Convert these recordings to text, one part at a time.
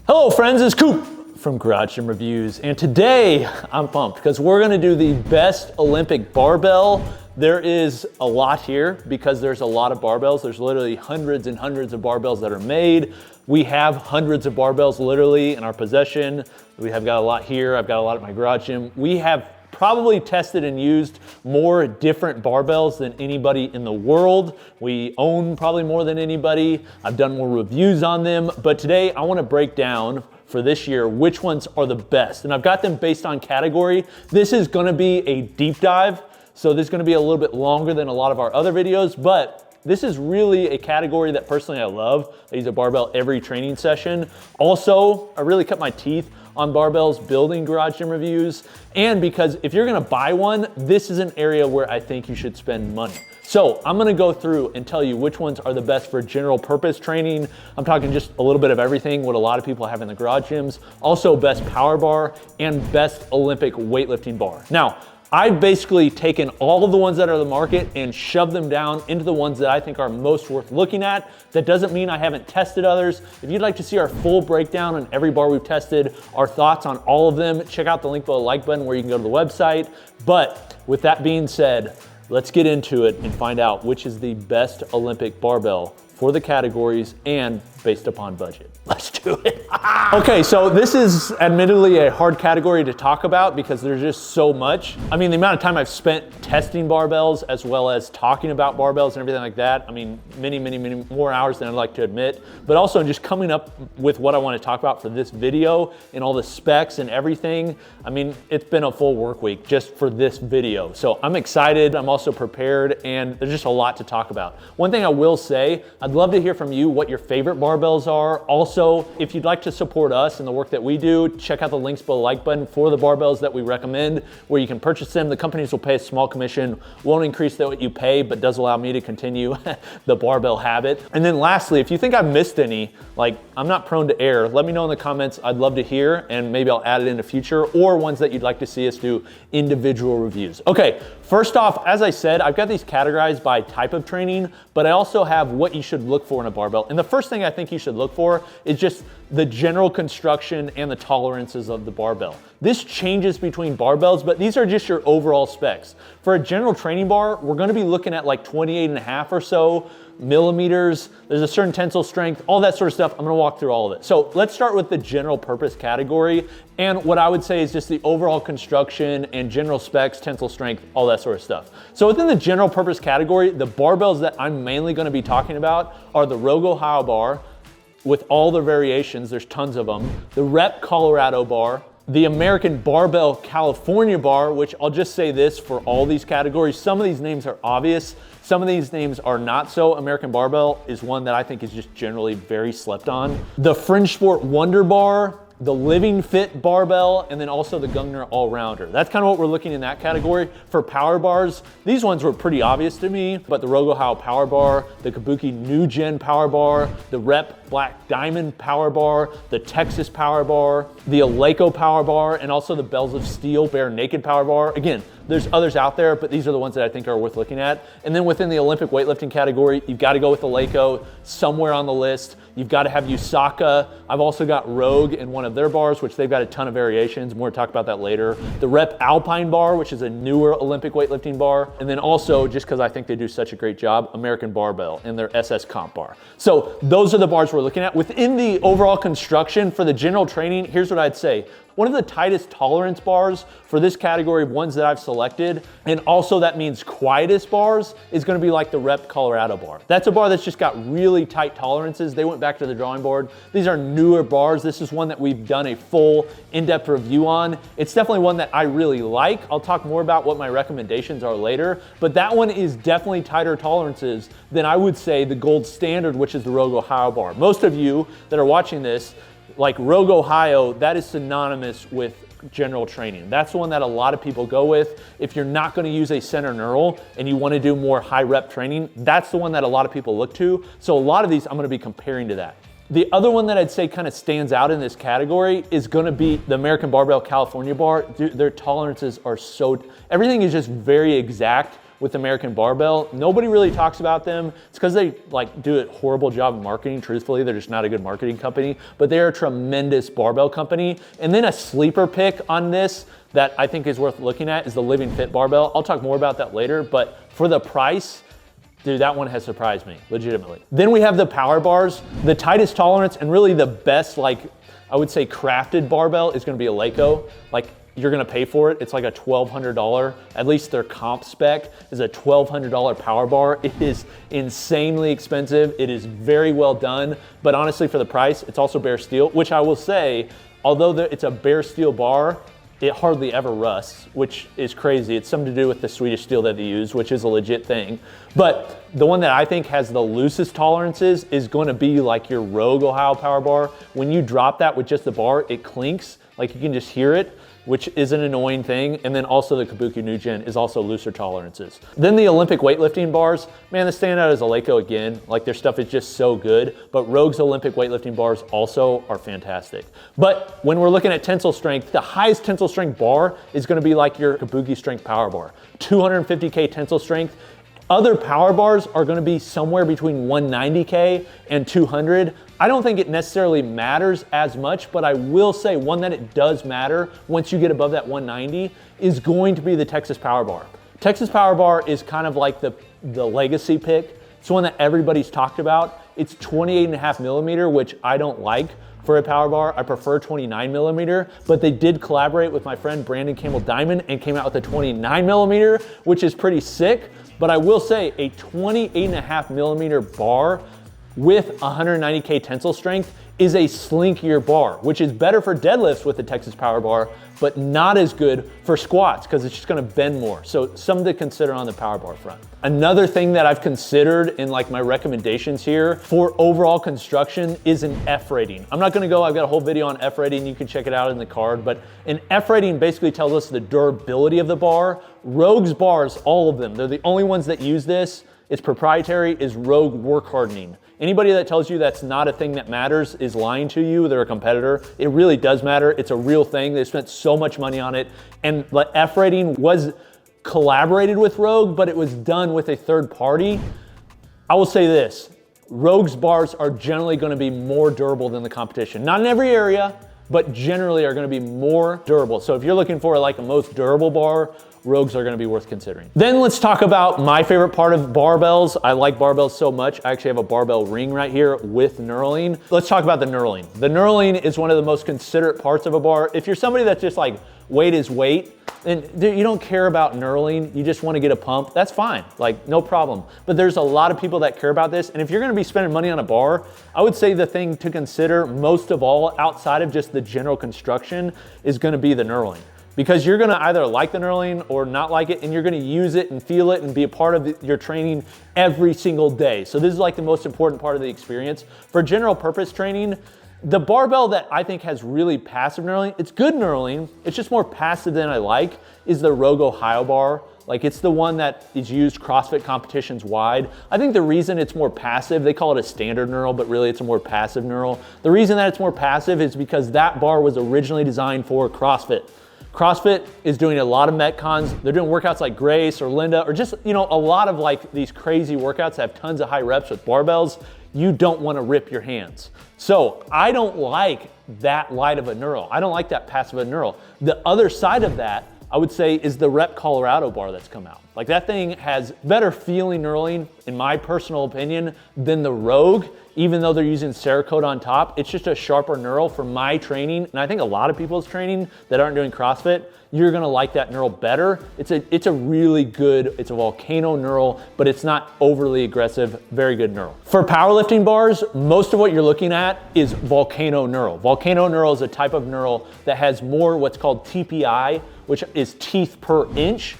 Hello friends, it's Coop from Garage Gym Reviews, and today I'm pumped because we're gonna do the best Olympic barbell. There is a lot here because there's a lot of barbells. There's literally hundreds and hundreds of barbells that are made. We have hundreds of barbells literally in our possession. We have got a lot here. I've got a lot at my garage gym. We have probably tested and used more different barbells than anybody in the world. We own probably more than anybody. I've done more reviews on them, but today I wanna break down for this year which ones are the best. And I've got them based on category. This is gonna be a deep dive, so this is gonna be a little bit longer than a lot of our other videos, but this is really a category that personally I love. I use a barbell every training session. Also, I really cut my teeth on barbells building garage gym reviews, and because if you're gonna buy one, this is an area where I think you should spend money. So I'm gonna go through and tell you which ones are the best for general purpose training. I'm talking just a little bit of everything, what a lot of people have in the garage gyms. Also best power bar and best Olympic weightlifting bar. Now, I've basically taken all of the ones that are on the market and shoved them down into the ones that I think are most worth looking at. That doesn't mean I haven't tested others. If you'd like to see our full breakdown on every bar we've tested, our thoughts on all of them, check out the link below the like button where you can go to the website. But with that being said, let's get into it and find out which is the best Olympic barbell for the categories and based upon budget. Let's do it. Okay, so this is admittedly a hard category to talk about because there's just so much. I mean, the amount of time I've spent testing barbells as well as talking about barbells and everything like that, I mean, many more hours than I'd like to admit, but also just coming up with what I want to talk about for this video and all the specs and everything. I mean, it's been a full work week just for this video. So I'm excited, I'm also prepared, and there's just a lot to talk about. One thing I will say, I'd love to hear from you what your favorite barbells are. Also, if you'd like to support us and the work that we do, check out the links below the like button for the barbells that we recommend, where you can purchase them. The companies will pay a small commission, won't increase what you pay, but does allow me to continue the barbell habit. And then lastly, if you think I've missed any, like I'm not prone to error, let me know in the comments. I'd love to hear, and maybe I'll add it in the future, or ones that you'd like to see us do individual reviews. Okay, first off, as I said, I've got these categorized by type of training, but I also have what you should look for in a barbell. And the first thing I think you should look for is just the general construction and the tolerances of the barbell. This changes between barbells, but these are just your overall specs. For a general training bar, we're gonna be looking at like 28.5 or so millimeters. There's a certain tensile strength, all that sort of stuff. I'm gonna walk through all of it. So let's start with the general purpose category. And what I would say is just the overall construction and general specs, tensile strength, all that sort of stuff. So within the general purpose category, the barbells that I'm mainly gonna be talking about are the Rogue Ohio bar with all their variations, there's tons of them, the Rep Colorado bar, the American Barbell California bar, which I'll just say this for all these categories. Some of these names are obvious. Some of these names are not so. American Barbell is one that I think is just generally very slept on. The Fringe Sport Wonder Bar, the Living Fit Barbell, and then also the Gungner All-Rounder. That's kind of what we're looking in that category. For power bars, these ones were pretty obvious to me, but the Rogue Ohio Power Bar, the Kabuki New Gen Power Bar, the Rep Black Diamond Power Bar, the Texas Power Bar, the Eleiko Power Bar, and also the Bells of Steel Bare Naked Power Bar. Again, there's others out there, but these are the ones that I think are worth looking at. And then within the Olympic weightlifting category, you've got to go with Eleiko somewhere on the list. You've got to have Usaka. I've also got Rogue in one of their bars, which they've got a ton of variations. More to talk about that later. The Rep Alpine bar, which is a newer Olympic weightlifting bar. And then also, just because I think they do such a great job, American Barbell and their SS Comp bar. So those are the bars we're looking at. Within the overall construction for the general training, here's what I'd say. One of the tightest tolerance bars for this category of ones that I've selected, and also that means quietest bars, is gonna be like the Rep Colorado bar. That's a bar that's just got really tight tolerances. They went back to the drawing board. These are newer bars. This is one that we've done a full in-depth review on. It's definitely one that I really like. I'll talk more about what my recommendations are later, but that one is definitely tighter tolerances than I would say the gold standard, which is the Rogue Ohio bar. Most of you that are watching this, like Rogue Ohio, that is synonymous with general training. That's the one that a lot of people go with. If you're not gonna use a center knurl and you wanna do more high rep training, that's the one that a lot of people look to. So a lot of these I'm gonna be comparing to that. The other one that I'd say kind of stands out in this category is gonna be the American Barbell California bar. Their tolerances are so, everything is just very exact with American Barbell. Nobody really talks about them. It's because they like do a horrible job of marketing. Truthfully, they're just not a good marketing company, but they're a tremendous barbell company. And then a sleeper pick on this that I think is worth looking at is the Living Fit barbell. I'll talk more about that later, but for the price, dude, that one has surprised me, legitimately. Then we have the power bars. The tightest tolerance and really the best, like, I would say crafted barbell is gonna be Eleiko. Like, you're gonna pay for it. It's like a $1,200, at least their comp spec is a $1,200 power bar. It is insanely expensive. It is very well done, but honestly for the price, it's also bare steel, which I will say, although it's a bare steel bar, it hardly ever rusts, which is crazy. It's something to do with the Swedish steel that they use, which is a legit thing. But the one that I think has the loosest tolerances is gonna be like your Rogue Ohio power bar. When you drop that with just the bar, it clinks, like you can just hear it, which is an annoying thing. And then also the Kabuki New Gen is also looser tolerances. Then the Olympic weightlifting bars, man, the standout is Eleiko again. Like their stuff is just so good, but Rogue's Olympic weightlifting bars also are fantastic. But when we're looking at tensile strength, the highest tensile strength bar is gonna be like your Kabuki strength power bar, 250K tensile strength. Other power bars are gonna be somewhere between 190K and 200. I don't think it necessarily matters as much, but I will say one that it does matter once you get above that 190 is going to be the Texas Power Bar. Texas Power Bar is kind of like the legacy pick. It's one that everybody's talked about. It's 28.5 millimeter, which I don't like for a power bar. I prefer 29 millimeter, but they did collaborate with my friend Brandon Campbell Diamond and came out with a 29 millimeter, which is pretty sick. But I will say a 28.5 millimeter bar with 190K tensile strength is a slinkier bar, which is better for deadlifts with the Texas Power Bar, but not as good for squats because it's just gonna bend more. So something to consider on the power bar front. Another thing that I've considered in like my recommendations here for overall construction is an F rating. I'm not gonna go, I've got a whole video on F rating, you can check it out in the card, but an F rating basically tells us the durability of the bar. Rogue's bars, all of them, they're the only ones that use this. It's proprietary, is Rogue work hardening. Anybody that tells you that's not a thing that matters is lying to you. They're a competitor. It really does matter. It's a real thing. They spent so much money on it. And the F rating was collaborated with Rogue, but it was done with a third party. I will say this, Rogue's bars are generally gonna be more durable than the competition. Not in every area, but generally are gonna be more durable. So if you're looking for like a most durable bar, Rogues are gonna be worth considering. Then let's talk about my favorite part of barbells. I like barbells so much. I actually have a barbell ring right here with knurling. Let's talk about the knurling. The knurling is one of the most considerate parts of a bar. If you're somebody that's just like, weight is weight, and you don't care about knurling, you just wanna get a pump, that's fine, like no problem. But there's a lot of people that care about this, and if you're gonna be spending money on a bar, I would say the thing to consider most of all, outside of just the general construction, is gonna be the knurling. Because you're gonna either like the knurling or not like it, and you're gonna use it and feel it and be a part of your training every single day. So this is like the most important part of the experience. For general purpose training, the barbell that I think has really passive knurling, it's good knurling, it's just more passive than I like, is the Rogue Ohio bar. Like it's the one that is used CrossFit competitions wide. I think the reason it's more passive, they call it a standard knurl, but really it's a more passive knurl. The reason that it's more passive is because that bar was originally designed for CrossFit. CrossFit is doing a lot of Metcons. They're doing workouts like Grace or Linda, or just, you know, a lot of like these crazy workouts that have tons of high reps with barbells. You don't want to rip your hands. So I don't like that light of a knurl. I don't like that passive of a knurl. The other side of that, I would say, is the Rep Colorado bar that's come out. Like that thing has better feeling knurling, in my personal opinion, than the Rogue. Even though they're using Cerakote on top, it's just a sharper knurl for my training. And I think a lot of people's training that aren't doing CrossFit, you're gonna like that knurl better. It's a really good, it's a volcano knurl, but it's not overly aggressive, very good knurl. For powerlifting bars, most of what you're looking at is volcano knurl. Volcano knurl is a type of knurl that has more what's called TPI, which is teeth per inch.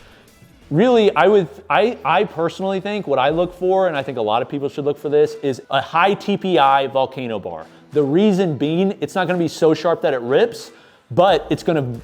Really, I personally think what I look for, and I think a lot of people should look for this, is a high TPI volcano bar. The reason being, it's not gonna be so sharp that it rips, but it's gonna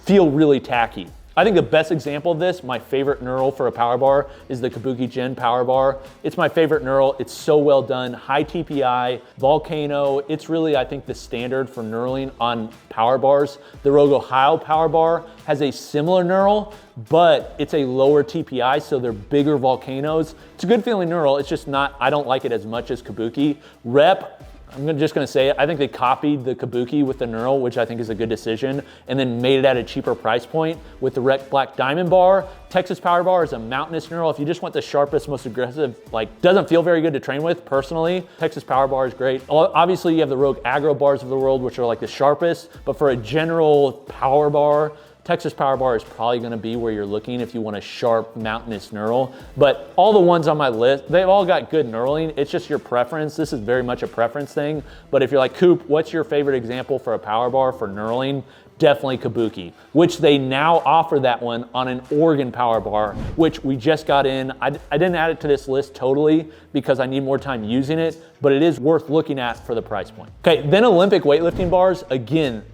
feel really tacky. I think the best example of this, my favorite knurl for a power bar, is the Kabuki Gen power bar. It's my favorite knurl. It's so well done, high TPI, volcano. It's really, I think, the standard for knurling on power bars. The Rogue Ohio power bar has a similar knurl, but it's a lower TPI, so they're bigger volcanoes. It's a good feeling knurl. It's just not, I don't like it as much as Kabuki. Rep, I'm just gonna say it, I think they copied the Kabuki with the knurl, which I think is a good decision, and then made it at a cheaper price point with the Rec Black Diamond bar. Texas Power Bar is a mountainous knurl. If you just want the sharpest, most aggressive, like doesn't feel very good to train with personally, Texas Power Bar is great. Obviously you have the Rogue Aggro bars of the world, which are like the sharpest, but for a general power bar, Texas Power Bar is probably gonna be where you're looking if you want a sharp mountainous knurl. But all the ones on my list, they've all got good knurling. It's just your preference. This is very much a preference thing. But if you're like, Coop, what's your favorite example for a power bar for knurling? Definitely Kabuki, which they now offer that one on an Oregon power bar, which we just got in. I didn't add it to this list totally because I need more time using it, but it is worth looking at for the price point. Okay, then Olympic weightlifting bars, again,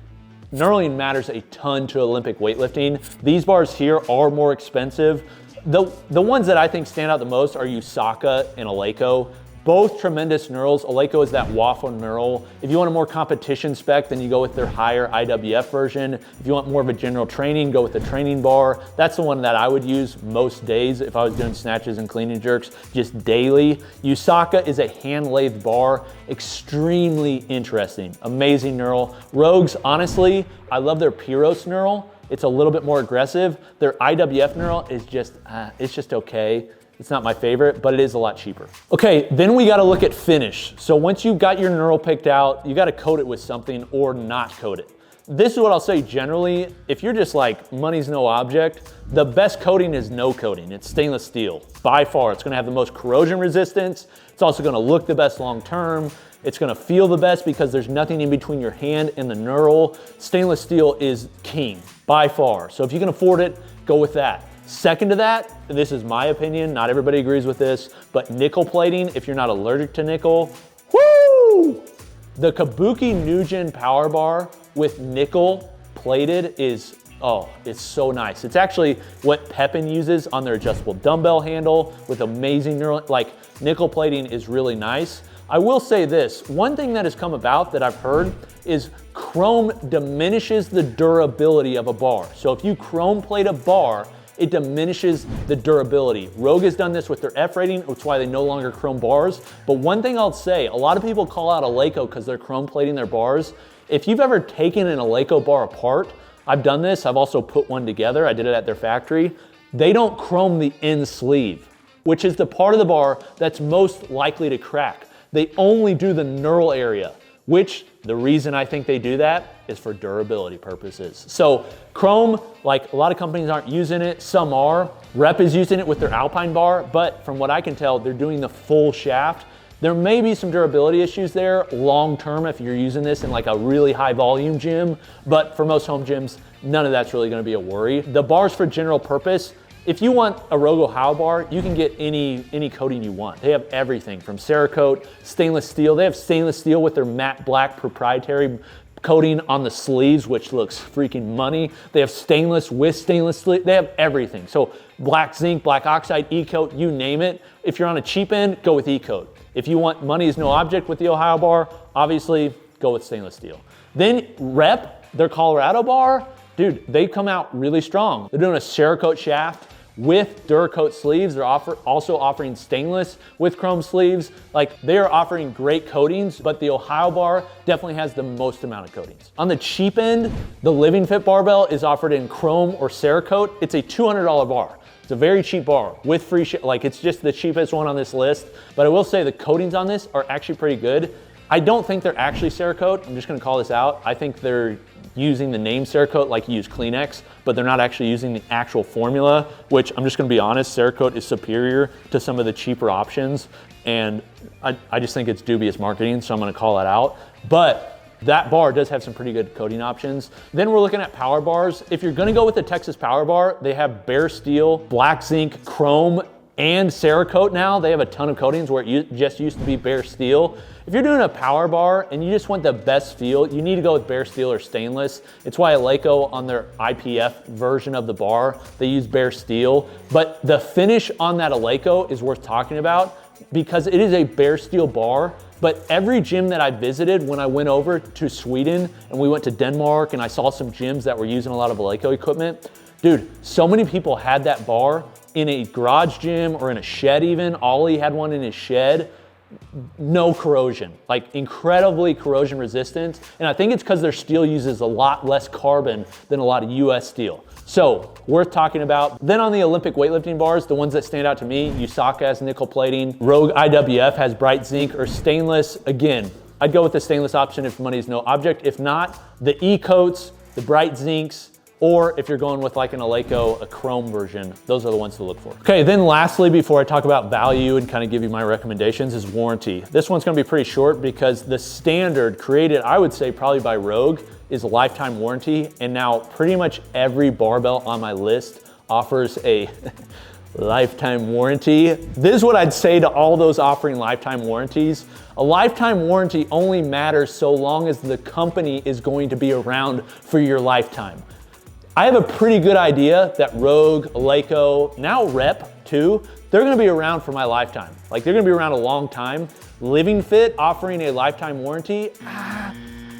knurling matters a ton to Olympic weightlifting. These bars here are more expensive. The ones that I think stand out the most are Usaka and Eleiko. Both tremendous knurls. Eleiko is that waffle knurl. If you want a more competition spec, then you go with their higher IWF version. If you want more of a general training, go with the training bar. That's the one that I would use most days if I was doing snatches and clean and jerks, just daily. Usaka is a hand-lathed bar. Extremely interesting. Amazing knurl. Rogues, honestly, I love their Pyros knurl. It's a little bit more aggressive. Their IWF knurl is just, it's just okay. It's not my favorite, but it is a lot cheaper. Okay, then we gotta look at finish. So once you've got your knurl picked out, you gotta coat it with something or not coat it. This is what I'll say generally, if you're just like, money's no object, the best coating is no coating. It's stainless steel, by far. It's gonna have the most corrosion resistance. It's also gonna look the best long-term. It's gonna feel the best because there's nothing in between your hand and the knurl. Stainless steel is king, by far. So if you can afford it, go with that. Second to that, this is my opinion, not everybody agrees with this, but nickel plating, if you're not allergic to nickel, woo! The Kabuki Nugent Power Bar with nickel plated is, oh, it's so nice. It's actually what Pepin uses on their adjustable dumbbell handle with amazing knurling. Like, nickel plating is really nice. I will say this, one thing that has come about that I've heard is chrome diminishes the durability of a bar. So if you chrome plate a bar, it diminishes the durability. Rogue has done this with their F rating, which is why they no longer chrome bars. But one thing I'll say, a lot of people call out Eleiko because they're chrome plating their bars. If you've ever taken an Eleiko bar apart, I've done this, I've also put one together, I did it at their factory. They don't chrome the end sleeve, which is the part of the bar that's most likely to crack. They only do the knurl area, which the reason I think they do that is for durability purposes. So chrome, like a lot of companies aren't using it, some are. Rep is using it with their Alpine bar, but from what I can tell, they're doing the full shaft. There may be some durability issues there long-term if you're using this in like a really high volume gym, but for most home gyms, none of that's really gonna be a worry. The bars for general purpose, if you want a Rogue Ohio bar, you can get any coating you want. They have everything from Cerakote, stainless steel. They have stainless steel with their matte black proprietary coating on the sleeves, which looks freaking money. They have stainless with stainless sleeve. They have everything. So black zinc, black oxide, E-coat, you name it. If you're on a cheap end, go with E-coat. If you want money is no object with the Ohio bar, obviously go with stainless steel. Then Rep, their Colorado bar, dude, they come out really strong. They're doing a Cerakote shaft with Duracoat sleeves. They're also offering stainless with chrome sleeves. Like, they are offering great coatings, but the Ohio bar definitely has the most amount of coatings. On the cheap end, the Living Fit barbell is offered in chrome or Cerakote. It's a $200 bar. It's a very cheap bar with free ship. Like, it's just the cheapest one on this list. But I will say the coatings on this are actually pretty good. I don't think they're actually Cerakote. I'm just gonna call this out. I think they're using the name Cerakote like you use Kleenex, but they're not actually using the actual formula, which I'm just gonna be honest, Cerakote is superior to some of the cheaper options. And I just think it's dubious marketing, so I'm gonna call that out. But that bar does have some pretty good coating options. Then we're looking at power bars. If you're gonna go with the Texas Power Bar, they have bare steel, black zinc, chrome, and Cerakote now. They have a ton of coatings where it just used to be bare steel. If you're doing a power bar and you just want the best feel, you need to go with bare steel or stainless. It's why Eleiko on their IPF version of the bar, they use bare steel. But the finish on that Eleiko is worth talking about because it is a bare steel bar. But every gym that I visited when I went over to Sweden and we went to Denmark and I saw some gyms that were using a lot of Eleiko equipment, dude, so many people had that bar in a garage gym or in a shed even. Ollie had one in his shed. No corrosion, like incredibly corrosion resistant. And I think it's because their steel uses a lot less carbon than a lot of US steel. So worth talking about. Then on the Olympic weightlifting bars, the ones that stand out to me, Usaka has nickel plating, Rogue IWF has bright zinc or stainless. Again, I'd go with the stainless option if money is no object. If not, the E-coats, the bright zincs, or if you're going with like an Eleiko, a chrome version, those are the ones to look for. Okay, then lastly, before I talk about value and kind of give you my recommendations, is warranty. This one's gonna be pretty short because the standard created, I would say probably by Rogue, is a lifetime warranty. And now pretty much every barbell on my list offers a lifetime warranty. This is what I'd say to all those offering lifetime warranties. A lifetime warranty only matters so long as the company is going to be around for your lifetime. I have a pretty good idea that Rogue, Eleiko, now Rep too, they're gonna be around for my lifetime. Like they're gonna be around a long time. Living Fit offering a lifetime warranty,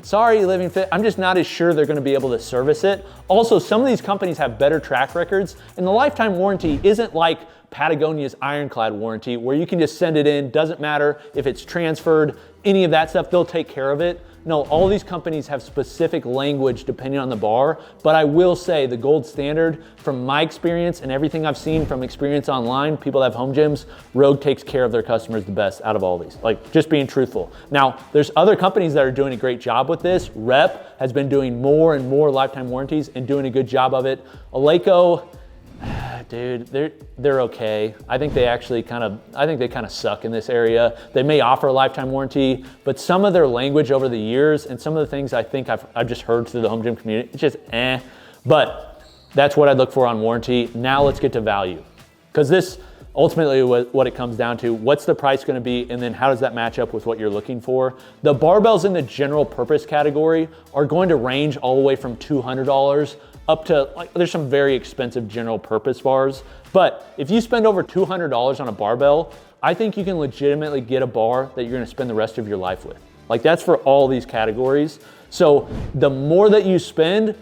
sorry Living Fit, I'm just not as sure they're gonna be able to service it. Also, some of these companies have better track records and the lifetime warranty isn't like Patagonia's Ironclad warranty where you can just send it in, doesn't matter if it's transferred, any of that stuff, they'll take care of it. No, all these companies have specific language depending on the bar, but I will say the gold standard from my experience and everything I've seen from experience online, people that have home gyms, Rogue takes care of their customers the best out of all these, like just being truthful. Now, there's other companies that are doing a great job with this. Rep has been doing more and more lifetime warranties and doing a good job of it. Eleiko, dude, they're okay. I think they actually kind of suck in this area. They may offer a lifetime warranty, but some of their language over the years and some of the things I think I've just heard through the home gym community, it's just eh. But that's what I'd look for on warranty. Now let's get to value. Because this ultimately what it comes down to, what's the price gonna be, and then how does that match up with what you're looking for? The barbells in the general purpose category are going to range all the way from $200 up to, like, there's some very expensive general purpose bars. But if you spend over $200 on a barbell, I think you can legitimately get a bar that you're gonna spend the rest of your life with. Like that's for all these categories. So the more that you spend,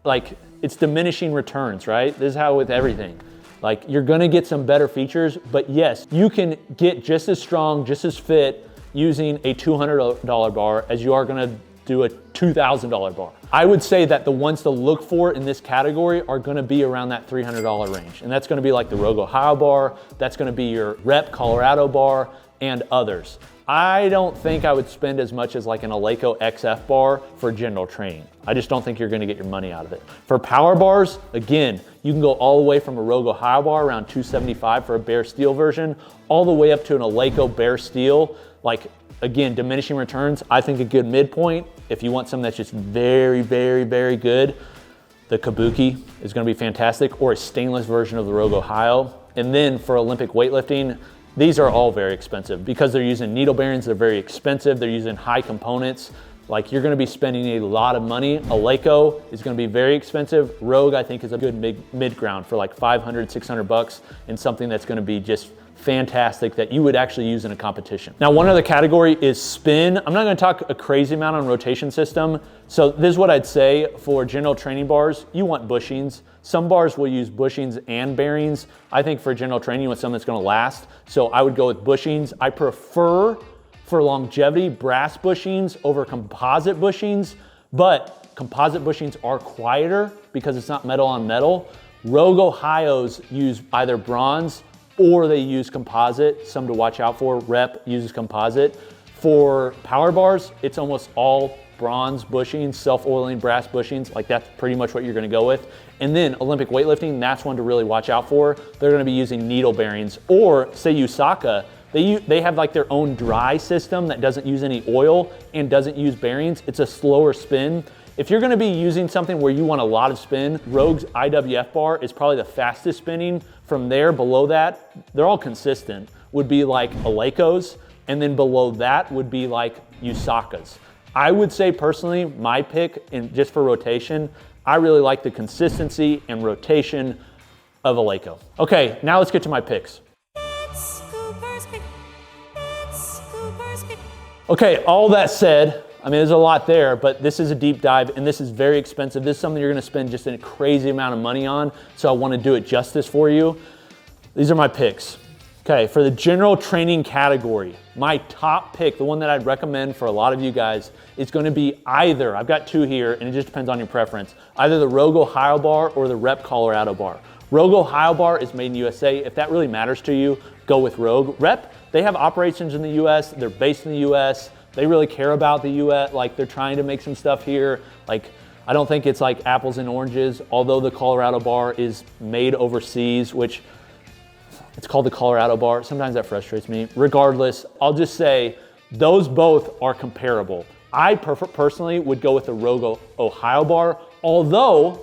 like it's diminishing returns, right? This is how with everything. Like you're gonna get some better features, but yes, you can get just as strong, just as fit using a $200 bar as you are gonna do a $2,000 bar. I would say that the ones to look for in this category are gonna be around that $300 range. And that's gonna be like the Rogue Ohio bar, that's gonna be your Rep Colorado bar, and others. I don't think I would spend as much as like an Eleiko XF bar for general training. I just don't think you're gonna get your money out of it. For power bars, again, you can go all the way from a Rogue Ohio bar around $275 for a bare steel version, all the way up to an Eleiko bare steel. Like, again, diminishing returns, I think a good midpoint, if you want something that's just very, very, very good, the Kabuki is gonna be fantastic, or a stainless version of the Rogue Ohio. And then for Olympic weightlifting, these are all very expensive because they're using needle bearings, they're very expensive, they're using high components. Like you're gonna be spending a lot of money. Eleiko is gonna be very expensive. Rogue, I think, is a good mid-ground for like 500, 600 bucks and something that's gonna be just fantastic that you would actually use in a competition. Now, one other category is spin. I'm not gonna talk a crazy amount on rotation system. So this is what I'd say for general training bars, you want bushings. Some bars will use bushings and bearings. I think for general training, you want something that's gonna last. So I would go with bushings. I prefer for longevity brass bushings over composite bushings, but composite bushings are quieter because it's not metal on metal. Rogue Ohios use either bronze or they use composite, some to watch out for. Rep uses composite. For power bars, it's almost all bronze bushings, self-oiling brass bushings, like that's pretty much what you're gonna go with. And then Olympic weightlifting, that's one to really watch out for. They're gonna be using needle bearings, or say Usaka, they have like their own dry system that doesn't use any oil and doesn't use bearings. It's a slower spin. If you're gonna be using something where you want a lot of spin, Rogue's IWF bar is probably the fastest spinning. From there, below that, they're all consistent, would be like Eleiko's, and then below that would be like Usaka's. I would say personally, my pick, just for rotation, I really like the consistency and rotation of Eleiko. Okay, now let's get to my picks. Okay, all that said, I mean, there's a lot there, but this is a deep dive and this is very expensive. This is something you're gonna spend just a crazy amount of money on, so I wanna do it justice for you. These are my picks. Okay, for the general training category, my top pick, the one that I'd recommend for a lot of you guys, is gonna be either, I've got two here and it just depends on your preference, either the Rogue Ohio bar or the Rep Colorado bar. Rogue Ohio bar is made in USA. If that really matters to you, go with Rogue. Rep, they have operations in the US, they're based in the US, they really care about the US, like they're trying to make some stuff here. Like, I don't think it's like apples and oranges, although the Colorado bar is made overseas, which it's called the Colorado bar. Sometimes that frustrates me. Regardless, I'll just say those both are comparable. I personally would go with the Rogue Ohio bar, although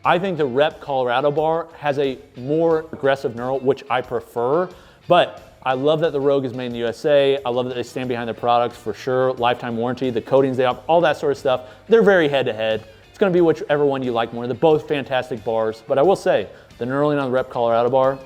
I think the Rep Colorado bar has a more aggressive knurl, which I prefer, but I love that the Rogue is made in the USA. I love that they stand behind their products for sure. Lifetime warranty, the coatings they have, all that sort of stuff. They're very head to head. It's gonna be whichever one you like more. They're both fantastic bars, but I will say, the knurling on the Rep Colorado bar,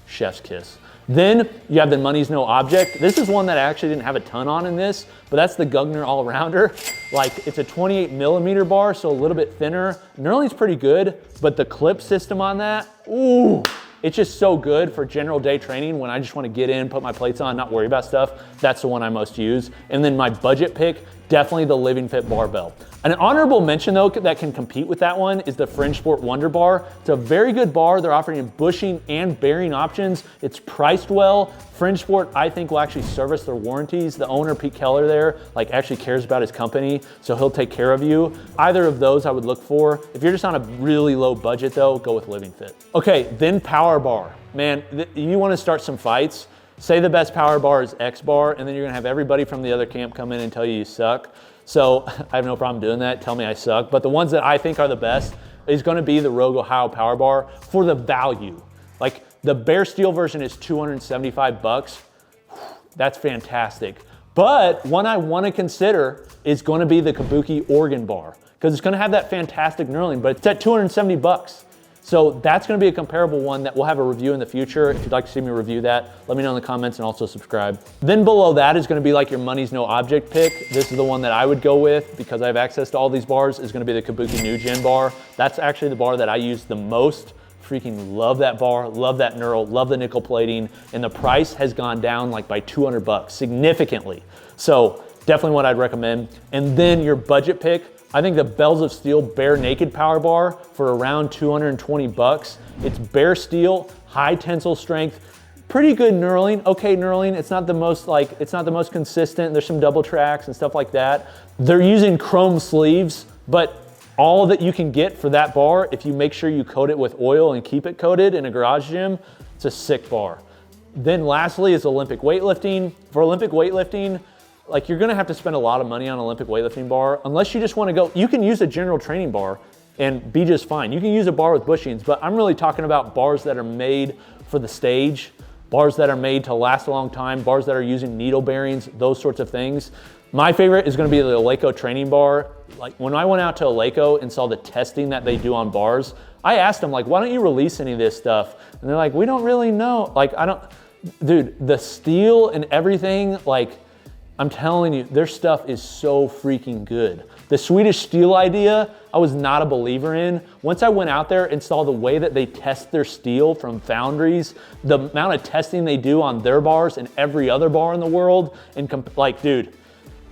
chef's kiss. Then you have the Money's No Object. This is one that I actually didn't have a ton on in this, but that's the Gugner All-Rounder. Like, it's a 28 millimeter bar, so a little bit thinner. Knurling's pretty good, but the clip system on that, ooh, it's just so good for general day training when I just want to get in, put my plates on, not worry about stuff. That's the one I most use. And then my budget pick, definitely the Living Fit Barbell. An honorable mention though that can compete with that one is the Fringe Sport Wonder Bar. It's a very good bar. They're offering bushing and bearing options. It's priced well. Fringe Sport, I think, will actually service their warranties. The owner, Pete Keller there, like actually cares about his company, so he'll take care of you. Either of those I would look for. If you're just on a really low budget though, go with Living Fit. Okay, then Power Bar. Man, you wanna start some fights, say the best power bar is X bar, and then you're gonna have everybody from the other camp come in and tell you you suck. So I have no problem doing that, tell me I suck. But the ones that I think are the best is gonna be the Rogue Ohio Power Bar for the value. Like, the bare steel version is 275 bucks. That's fantastic. But one I wanna consider is gonna be the Kabuki Organ Bar, because it's gonna have that fantastic knurling, but it's at 270 bucks. So that's gonna be a comparable one that we'll have a review in the future. If you'd like to see me review that, let me know in the comments and also subscribe. Then below that is gonna be like your Money's No Object pick. This is the one that I would go with because I have access to all these bars, is gonna be the Kabuki New Gen bar. That's actually the bar that I use the most. Freaking love that bar, love that knurl, love the nickel plating, and the price has gone down like by 200 bucks, significantly. So definitely what I'd recommend. And then your budget pick, I think the Bells of Steel Bare Naked Power Bar for around 220 bucks. It's bare steel, high tensile strength, pretty good knurling, okay knurling. It's not the most consistent. There's some double tracks and stuff like that. They're using chrome sleeves, but all that you can get for that bar, if you make sure you coat it with oil and keep it coated in a garage gym, it's a sick bar. Then lastly is Olympic weightlifting. For Olympic weightlifting, like, you're gonna have to spend a lot of money on Olympic weightlifting bar, unless you just wanna go, you can use a general training bar and be just fine. You can use a bar with bushings, but I'm really talking about bars that are made for the stage, bars that are made to last a long time, bars that are using needle bearings, those sorts of things. My favorite is gonna be the Eleiko training bar. Like, when I went out to Eleiko and saw the testing that they do on bars, I asked them, like, why don't you release any of this stuff? And they're like, we don't really know. Like, dude, the steel and everything, like, I'm telling you, their stuff is so freaking good. The Swedish steel idea, I was not a believer in. Once I went out there and saw the way that they test their steel from foundries, the amount of testing they do on their bars and every other bar in the world, and like, dude,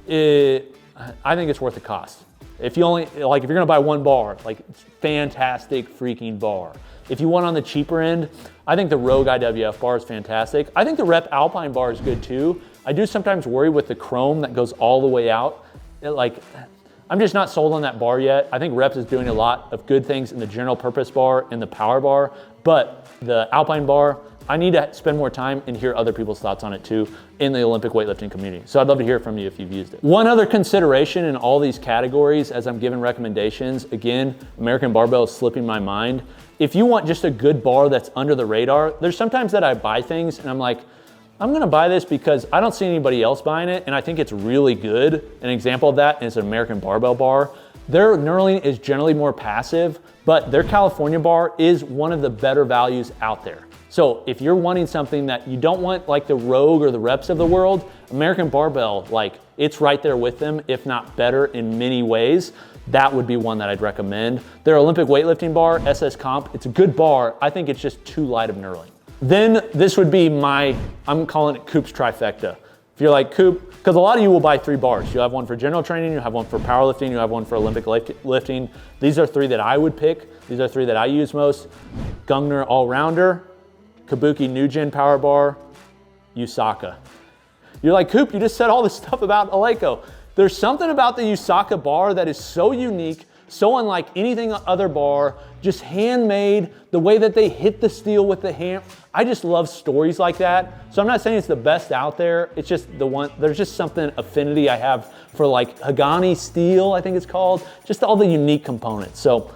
I think it's worth the cost. If you're gonna buy one bar, like, it's fantastic freaking bar. If you want on the cheaper end, I think the Rogue IWF bar is fantastic. I think the Rep Alpine bar is good too. I do sometimes worry with the chrome that goes all the way out. I'm just not sold on that bar yet. I think Reps is doing a lot of good things in the general purpose bar and the power bar, but the Alpine bar, I need to spend more time and hear other people's thoughts on it too in the Olympic weightlifting community. So I'd love to hear from you if you've used it. One other consideration in all these categories as I'm giving recommendations, again, American Barbell is slipping my mind. If you want just a good bar that's under the radar, there's sometimes that I buy things and I'm like, I'm gonna buy this because I don't see anybody else buying it and I think it's really good. An example of that is an American Barbell bar. Their knurling is generally more passive, but their California bar is one of the better values out there. So if you're wanting something that you don't want like the Rogue or the Reps of the world, American Barbell, like it's right there with them, if not better in many ways. That would be one that I'd recommend. Their Olympic weightlifting bar, SS Comp, it's a good bar. I think it's just too light of knurling. Then this would be I'm calling it Coop's Trifecta. If you're like Coop, because a lot of you will buy 3 bars. You have one for general training, you have one for powerlifting, you have one for Olympic lifting. These are 3 that I would pick. These are 3 that I use most. Gungner All-Rounder, Kabuki New Gen Power Bar, Usaka. You're like, Coop, you just said all this stuff about Eleiko. There's something about the Usaka bar that is so unique, so unlike anything other bar, just handmade, the way that they hit the steel with the hand. I just love stories like that. So I'm not saying it's the best out there. It's just there's just something affinity I have for like Hagani steel, I think it's called. Just all the unique components. So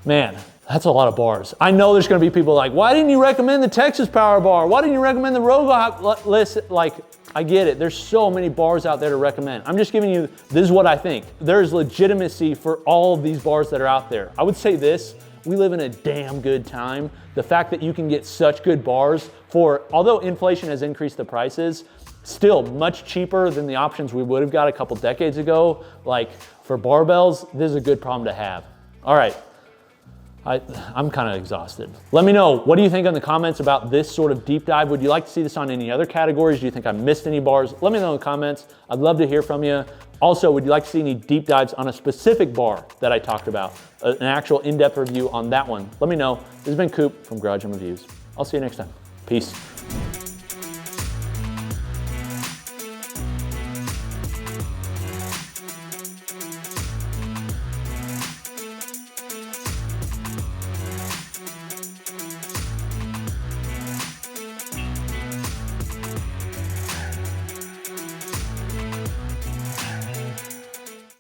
man, that's a lot of bars. I know there's gonna be people like, why didn't you recommend the Texas Power Bar? Why didn't you recommend the Rogue list? Like, I get it. There's so many bars out there to recommend. I'm just giving you, this is what I think. There's legitimacy for all of these bars that are out there. I would say this, we live in a damn good time. The fact that you can get such good bars for, although inflation has increased the prices, still much cheaper than the options we would have got a couple decades ago. Like for barbells, this is a good problem to have. All right. I'm kind of exhausted. Let me know, what do you think in the comments about this sort of deep dive? Would you like to see this on any other categories? Do you think I missed any bars? Let me know in the comments. I'd love to hear from you. Also, would you like to see any deep dives on a specific bar that I talked about? An actual in-depth review on that one? Let me know. This has been Coop from Garage Gym Reviews. I'll see you next time. Peace.